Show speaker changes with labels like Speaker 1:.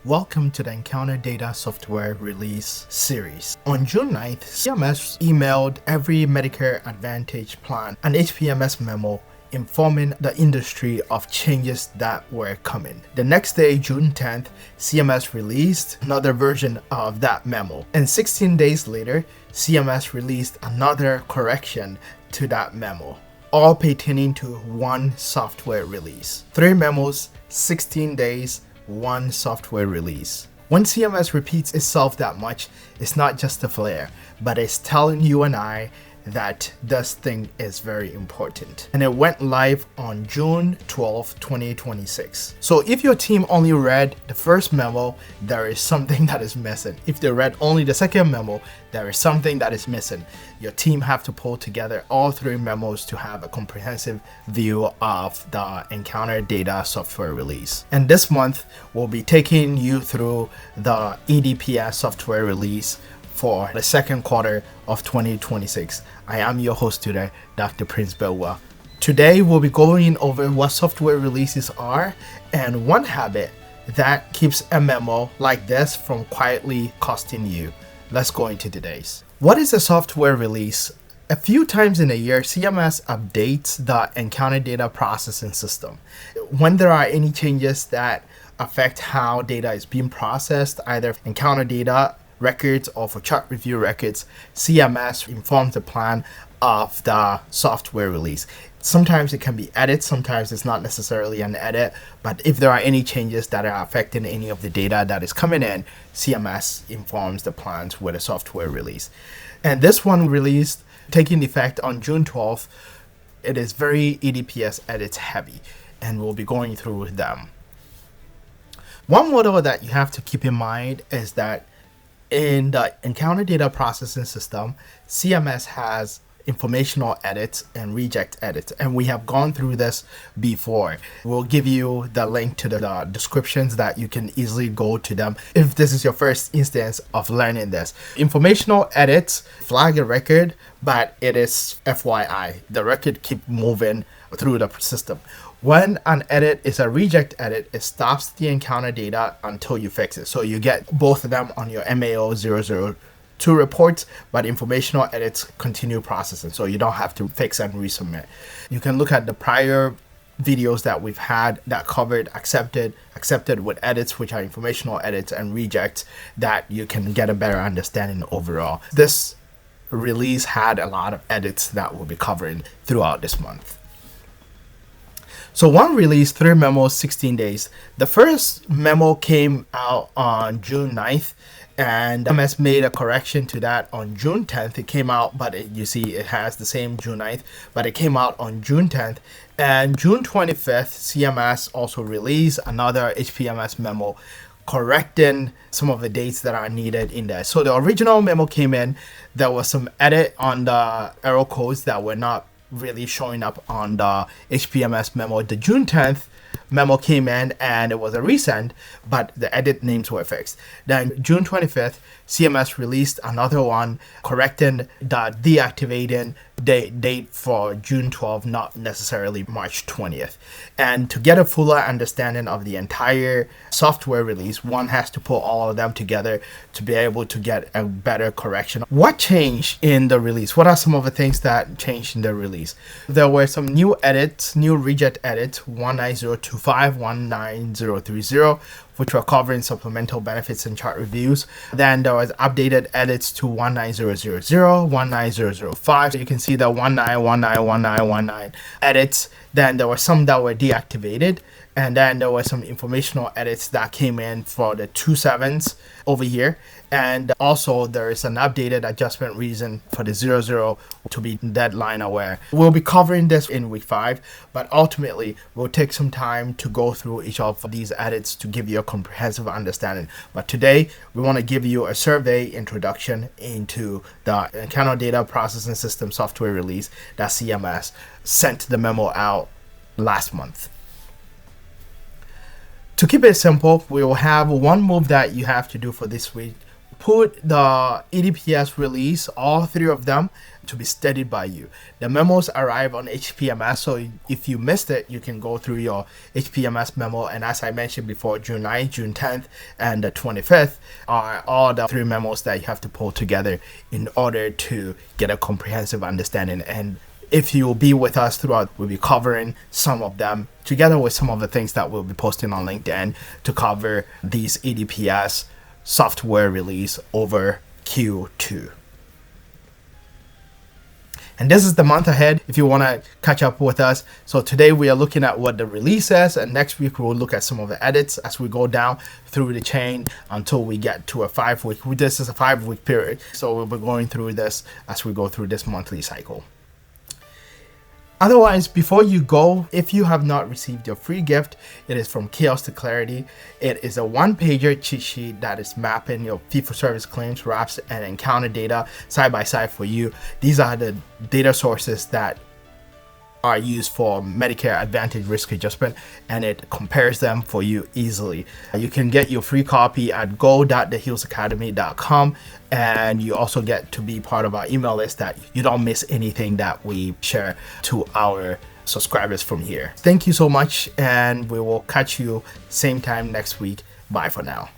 Speaker 1: Welcome to the Encounter Data Software Release series. On June 9th, CMS emailed every Medicare Advantage plan an HPMS memo informing the industry of changes that were coming. The next day, June 10th, CMS released another version of that memo. And 16 days later, CMS released another correction to that memo, all pertaining to one software release. 3 memos, 16 days, one software release. When CMS repeats itself that much, it's not just a flare, but it's telling you and I that this thing is very important. And it went live on June 12, 2026. So if your team only read the first memo, there is something that is missing. If they read only the second memo, there is something that is missing. Your team have to pull together all 3 memos to have a comprehensive view of the Encounter Data Software Release. And this month, we'll be taking you through the EDPS software release for the second quarter of 2026. I am your host today, Dr. Prince Baawuah. Today, we'll be going over what software releases are and one habit that keeps a memo like this from quietly costing you. Let's go into today's. What is a software release? A few times in a year, CMS updates the Encounter Data Processing System. When there are any changes that affect how data is being processed, either Encounter Data records or for chart review records, CMS informs the plan of the software release. Sometimes it can be edits, sometimes it's not necessarily an edit, but if there are any changes that are affecting any of the data that is coming in, CMS informs the plans with a software release. And this one released, taking effect on June 12th, it is very EDPS edits heavy, and we'll be going through them. One model that you have to keep in mind is that in the Encounter Data Processing System, CMS has informational edits and reject edits, and we have gone through this before. We'll give you the link to the descriptions that you can easily go to them if this is your first instance of learning this. Informational edits flag a record, but it is FYI. The record keep moving through the system. When an edit is a reject edit, it stops the encounter data until you fix it. So you get both of them on your MAO 002 reports, but informational edits continue processing. So you don't have to fix and resubmit. You can look at the prior videos that we've had that covered accepted with edits, which are informational edits, and rejects, that you can get a better understanding overall. This release had a lot of edits that we'll be covering throughout this month. So one release, 3 memos, 16 days. The first memo came out on June 9th, and MS made a correction to that on June 10th. It came out, but you see it has the same June 9th, but it came out on June 10th. And June 25th, CMS also released another HPMS memo correcting some of the dates that are needed in there. So the original memo came in, there was some edit on the error codes that were not really showing up on the HPMS memo. The June 10th memo came in and it was a resend, but the edit names were fixed. Then June 25th, CMS released another one correcting the deactivating date for June 12th, not necessarily March 20th. And to get a fuller understanding of the entire software release, one has to put all of them together to be able to get a better correction. What changed in the release? What are some of the things that changed in the release? There were some new edits, new reject edits, 19025, 19030, which were covering supplemental benefits and chart reviews. Then there was updated edits to 19000, 19005. So you can see the 19191919 edits. Then there were some that were deactivated. And then there were some informational edits that came in for the 27s over here. And also there is an updated adjustment reason for the 00 to be deadline aware. We'll be covering this in week 5, but ultimately we'll take some time to go through each of these edits to give you a comprehensive understanding. But today we want to give you a survey introduction into the Encounter Data Processing System software release that CMS sent the memo out last month. To keep it simple, we will have one move that you have to do for this week. Put the EDPS release, all 3 of them, to be studied by you. The memos arrive on HPMS, so if you missed it, you can go through your HPMS memo. And as I mentioned before, June 9th, June 10th, and the 25th are all the 3 memos that you have to pull together in order to get a comprehensive understanding. And if you'll be with us throughout, we'll be covering some of them together with some of the things that we'll be posting on LinkedIn to cover these EDPS software release over Q2. And this is the month ahead if you want to catch up with us. So today we are looking at what the release is, and next week we'll look at some of the edits as we go down through the chain until we get to a 5-week. This is a 5-week period, so we'll be going through this as we go through this monthly cycle. Otherwise, before you go, if you have not received your free gift, it is From Chaos to Clarity. It is a 1-pager cheat sheet that is mapping your fee-for-service claims, wraps, and encounter data side by side for you. These are the data sources that are used for Medicare Advantage risk adjustment, and it compares them for you easily. You can get your free copy at go.thehillsacademy.com, and you also get to be part of our email list that you don't miss anything that we share to our subscribers from here. Thank you so much, and we will catch you same time next week. Bye for now.